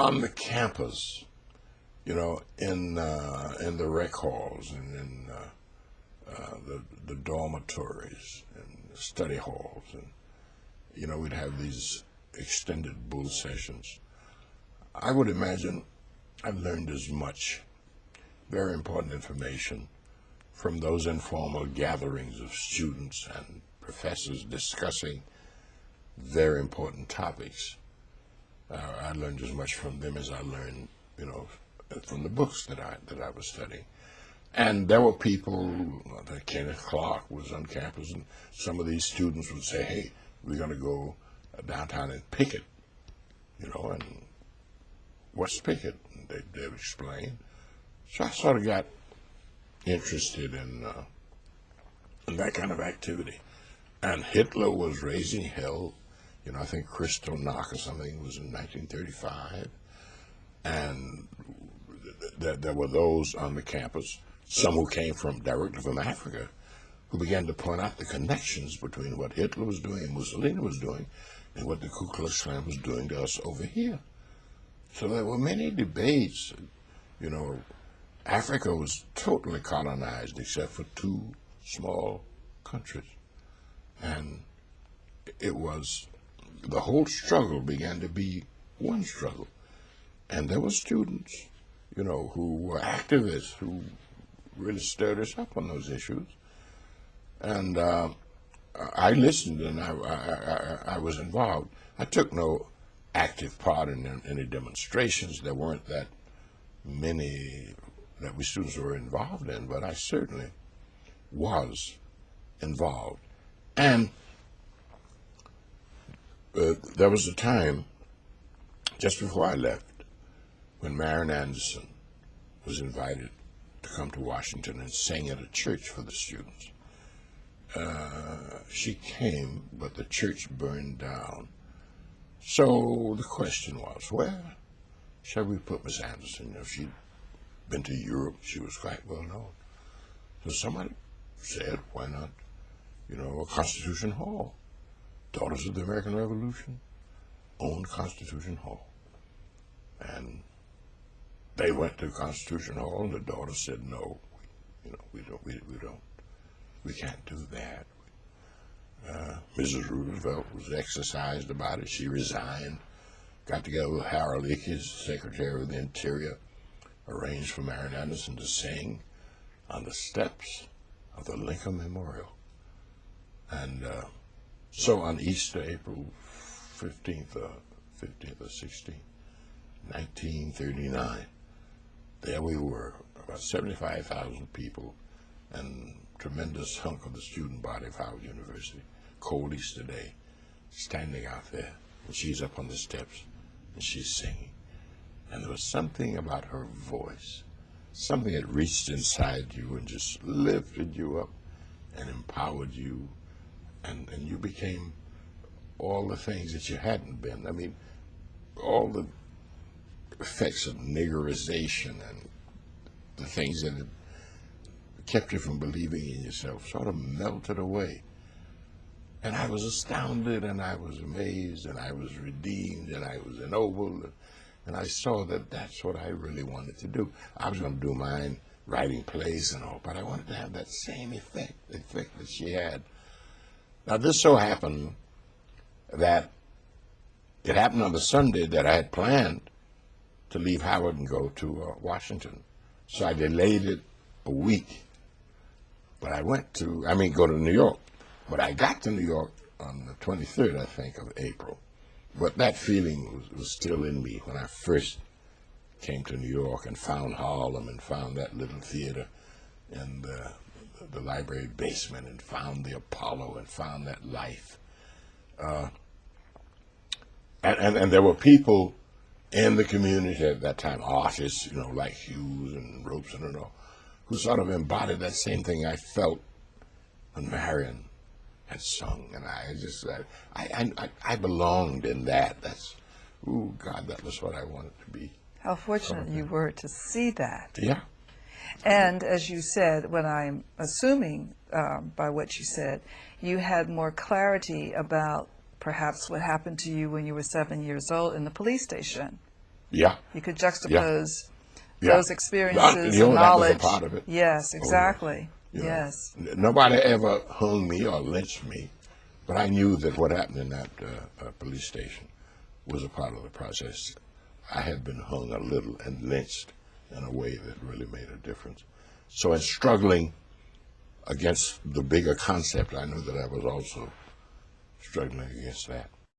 on the campus, in the rec halls and in the dormitories and the study halls, and we'd have these extended bull sessions. I would imagine I've learned as much very important information from those informal gatherings of students and professors discussing very important topics. I learned as much from them as I learned, from the books that I was studying. And there were people, Kenneth Clark was on campus, and some of these students would say, hey, we're going to go downtown and picket, and what's picket? And they would explain. So I sort of got interested in that kind of activity. And Hitler was raising hell. I think Kristallnacht or something was in 1935. And there were those on the campus, some who came directly from Africa, who began to point out the connections between what Hitler was doing and Mussolini was doing and what the Ku Klux Klan was doing to us over here. So there were many debates. Africa was totally colonized except for two small countries. And the whole struggle began to be one struggle. And there were students, who were activists who really stirred us up on those issues. And I listened, and I was involved. I took no active part in any demonstrations. There weren't that many that we students were involved in, but I certainly was involved. And there was a time, just before I left, when Marian Anderson was invited to come to Washington and sing at a church for the students. She came, but the church burned down. So the question was, where shall we put Miss Anderson? She'd been to Europe. She was quite well known. So somebody said, why not, a Constitution Hall? Daughters of the American Revolution owned Constitution Hall. And they went to Constitution Hall, and the daughter said, no, we can't do that. Mrs. Roosevelt was exercised about it. She resigned, got together with Harold Ickes, Secretary of the Interior, arranged for Marian Anderson to sing on the steps of the Lincoln Memorial. And so on Easter, April 15th or 16th, 1939, there we were, about 75,000 people, and tremendous hunk of the student body of Howard University, cold Easter day, standing out there, and she's up on the steps, and she's singing. And there was something about her voice, something that reached inside you and just lifted you up and empowered you, and you became all the things that you hadn't been. I mean, all the effects of niggerization and the things that had kept you from believing in yourself sort of melted away. And I was astounded, and I was amazed, and I was redeemed, and I was ennobled, and I saw that that's what I really wanted to do. I was going to do mine, writing plays and all, but I wanted to have that same effect that she had. Now, this so happened that it happened on the Sunday that I had planned to leave Howard and go to Washington. So I delayed it a week. But I go to New York. But I got to New York on the 23rd, I think, of April. But that feeling was still in me when I first came to New York and found Harlem and found that little theater in the library basement and found the Apollo and found that life. And there were people in the community at that time, artists, like Hughes and Robeson and all, who sort of embodied that same thing I felt when Marian had sung. And I belonged in that. That was what I wanted to be. How fortunate you were to see that. Yeah. And as you said, when I'm assuming by what you said, you had more clarity about perhaps what happened to you when you were 7 years old in the police station. Yeah. You could juxtapose Yeah. those experiences You know, and that was a knowledge. part of it. Yes, exactly. You know, Yes. nobody ever hung me or lynched me, but I knew that what happened in that police station was a part of the process. I had been hung a little and lynched in a way that really made a difference. So in struggling against the bigger concept, I knew that I was also struggling against that.